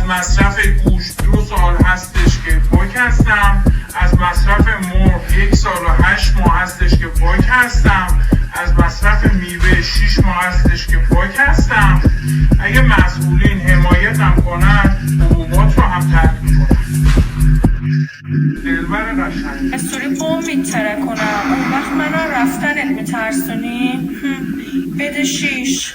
مصرف گوشت 2 سال هستش که پاک هستم. از مصرف مرغ 1 سال و 8 ماه هستش که پاک هستم. از مصرف میوه 6 ماه هستش که پاک هستم. اگه مسئولین حمایتم کنن حبوبات رو هم ترک میکنم. دلبر قشنگ دستوری قوم میتره کنم، اون وقت منو رفتنت میترسونی؟ بده 6.